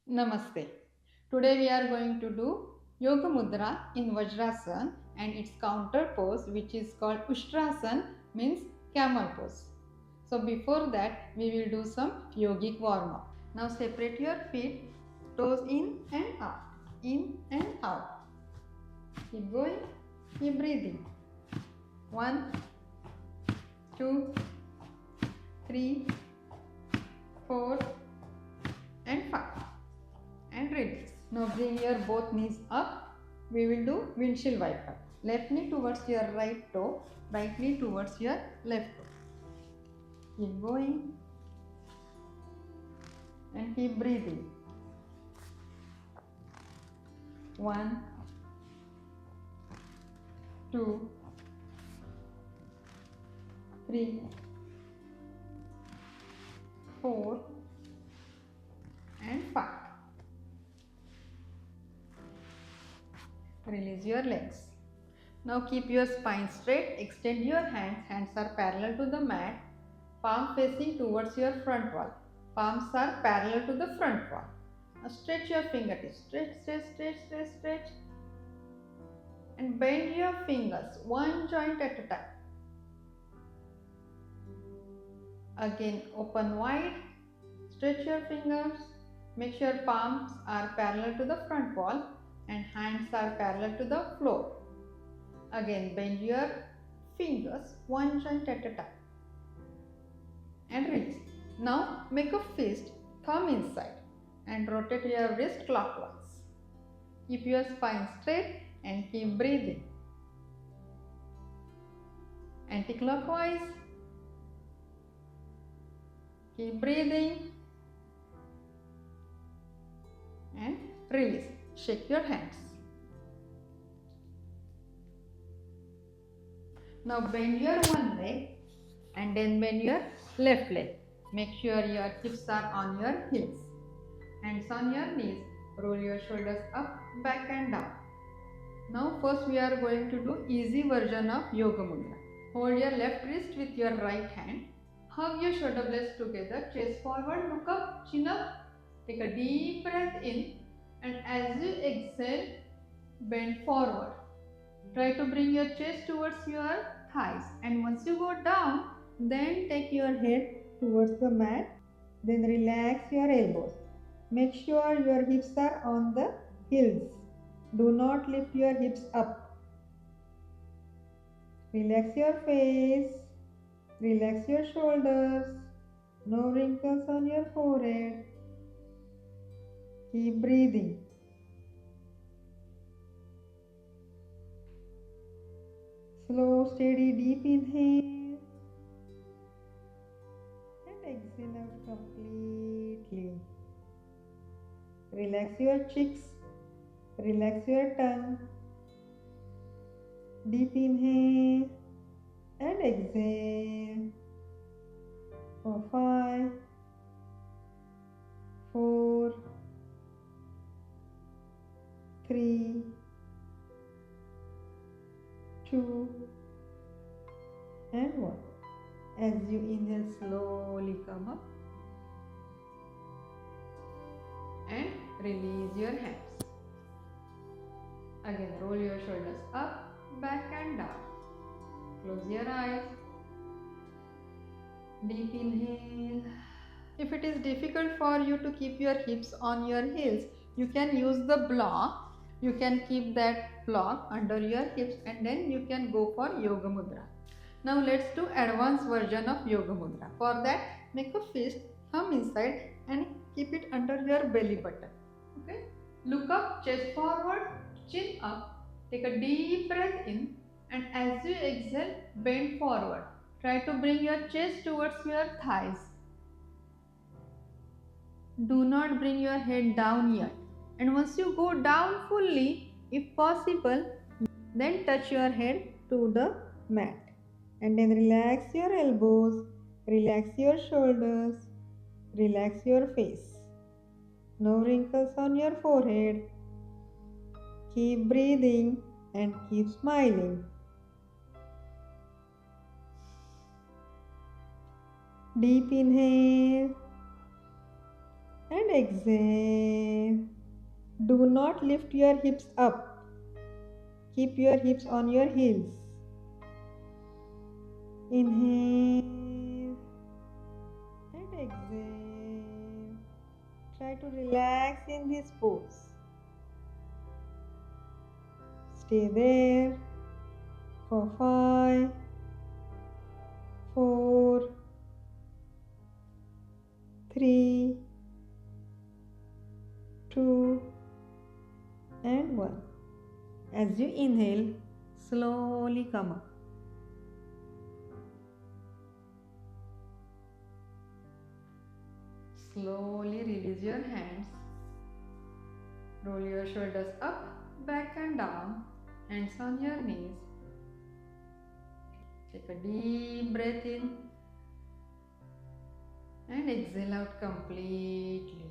Namaste. Today we are going to do Yoga Mudra in Vajrasana and its counter pose, which is called Ushtrasana, means Camel Pose. So before that we will do some yogic warm up. Now separate your feet, toes in and out. Keep going, keep breathing. 1, 2, 3, 4 and 5. And release. Now bring your both knees up. We will do windshield wiper. Left knee towards your right toe, right knee towards your left toe. Keep going and keep breathing. 1, 2, 3, 4 and 5. Release your legs. Now keep your spine straight, extend your hands, hands are parallel to the mat, palm facing towards your front wall, palms are parallel to the front wall. Now stretch your fingertips, stretch and bend your fingers, one joint at a time. Again open wide, stretch your fingers, make sure palms are parallel to the front wall and hands are parallel to the floor. Again bend your fingers, one joint at a time and release. Now make a fist, thumb inside and rotate your wrist clockwise. Keep your spine straight and keep breathing. Anti-clockwise. Keep breathing and release. Shake your hands. Now bend your one leg and then bend your left leg. Make sure your hips are on your heels. Hands on your knees. Roll your shoulders up, back and down. Now first we are going to do easy version of Yoga Mudra. Hold your left wrist with your right hand. Hug your shoulder blades together. Chest forward, look up, chin up. Take a deep breath in. And as you exhale, bend forward. Try to bring your chest towards your thighs. And once you go down, then take your head towards the mat. Then relax your elbows. Make sure your hips are on the heels. Do not lift your hips up. Relax your face. Relax your shoulders. No wrinkles on your forehead. Keep breathing. Slow, steady, deep inhale. And exhale out completely. Relax your cheeks. Relax your tongue. Deep inhale. And exhale. For 5, 4, 3, 2 and 1. As you inhale, slowly come up and release your hands. Again roll your shoulders up, back and down. Close your eyes. Deep inhale. If it is difficult for you to keep your hips on your heels, you can use the block. You can keep that block under your hips and then you can go for Yoga Mudra. Now let's do advanced version of Yoga Mudra. For that, make a fist, thumb inside and keep it under your belly button. Okay? Look up, chest forward, chin up. Take a deep breath in and as you exhale, bend forward. Try to bring your chest towards your thighs. Do not bring your head down yet. And once you go down fully, if possible, then touch your head to the mat. And then relax your elbows, relax your shoulders, relax your face. No wrinkles on your forehead. Keep breathing and keep smiling. Deep inhale and exhale. Do not lift your hips up. Keep your hips on your heels. Inhale and exhale. Try to relax in this pose. Stay there for 5, 4, 3, 2, and 1. As you inhale, slowly come up. Slowly release your hands. Roll your shoulders up, back and down. Hands on your knees. Take a deep breath in and exhale out completely.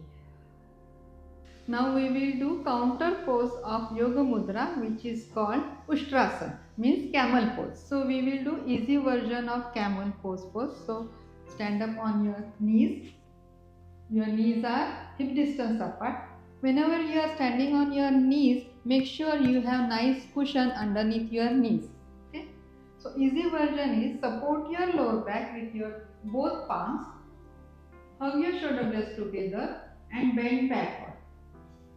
Now we will do counter pose of Yogmudra, which is called Ushtrasana, means camel pose. So we will do easy version of camel pose. So stand up on your knees. Your knees are hip distance apart. Whenever you are standing on your knees, make sure you have nice cushion underneath your knees. Okay? So easy version is support your lower back with your both palms. Hug your shoulder blades together and bend backward.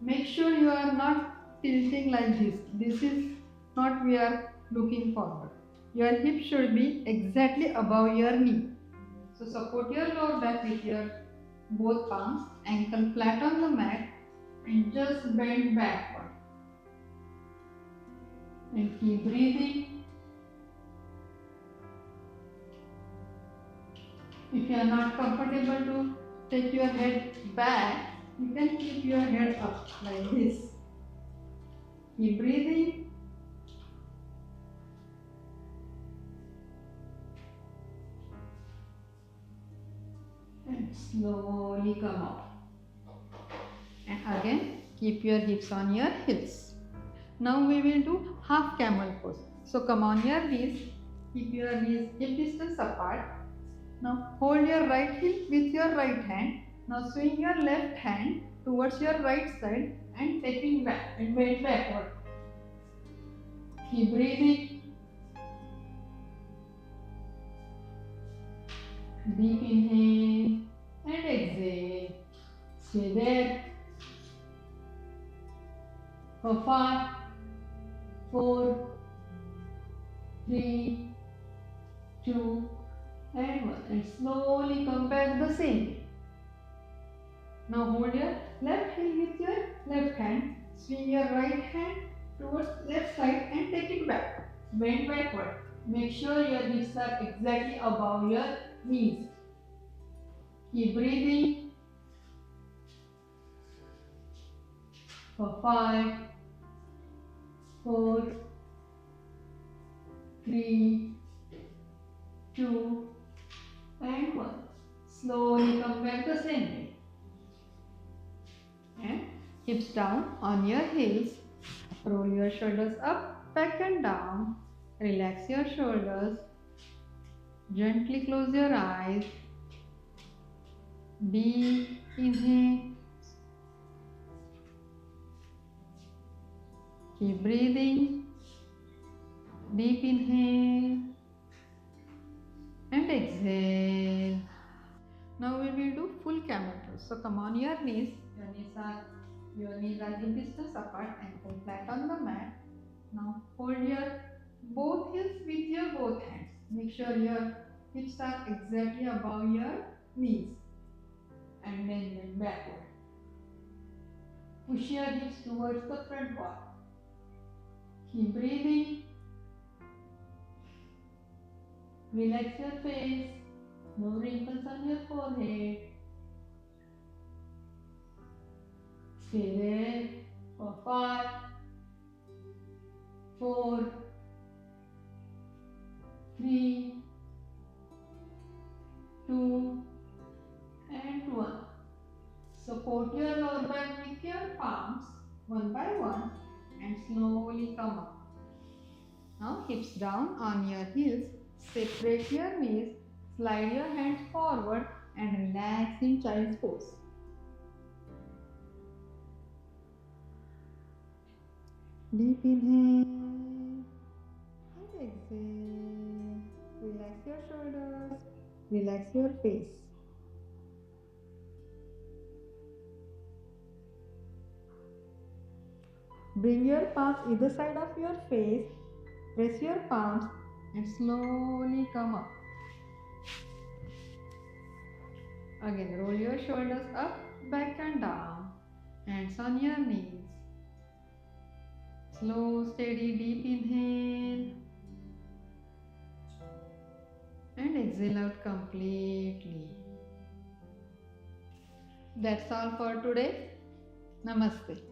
Make sure you are not tilting like this. This is not we are looking forward. Your hip should be exactly above your knee. So support your lower back with your both palms, ankle flat on the mat, and just bend backward. And keep breathing. If you are not comfortable to take your head back, you can keep your head up like this. Keep breathing. And slowly come up. And again, keep your hips on your heels. Now we will do half camel pose. So come on your knees. Keep your knees hip distance apart. Now hold your right heel with your right hand. Now swing your left hand towards your right side and taking back and bend backward. Keep breathing. Deep inhale and exhale. Stay there for 5, 4, 3, 2, and 1. And slowly come back the same way. Now hold your left heel with your left hand. Swing your right hand towards left side and take it back. Bend backward. Make sure your hips are exactly above your knees. Keep breathing for 5, 4, 3, 2, and 1. Slowly come back the same way. And hips down on your heels. Roll your shoulders up, back and down. Relax your shoulders. Gently close your eyes. Deep inhale. Keep breathing. Deep inhale and exhale. Now we will do full camel pose. So come on your knees. Your knees are hip distance apart, ankle flat on the mat. Now hold your both heels with your both hands. Make sure your hips are exactly above your knees. And then bend backward. Push your hips towards the front wall. Keep breathing. Relax your face. No wrinkles on your forehead. Stay there for 5, 4, 3, 2, and 1. Support your lower back with your palms one by one and slowly come up. Now hips down on your heels. Separate your knees. Slide your hands forward and relax in child's pose. Deep inhale and exhale. Relax your shoulders. Relax your face. Bring your palms either side of your face. Press your palms and slowly come up. Again, roll your shoulders up, back and down. Hands on your knees. Slow, steady, deep inhale. And exhale out completely. That's all for today. Namaste.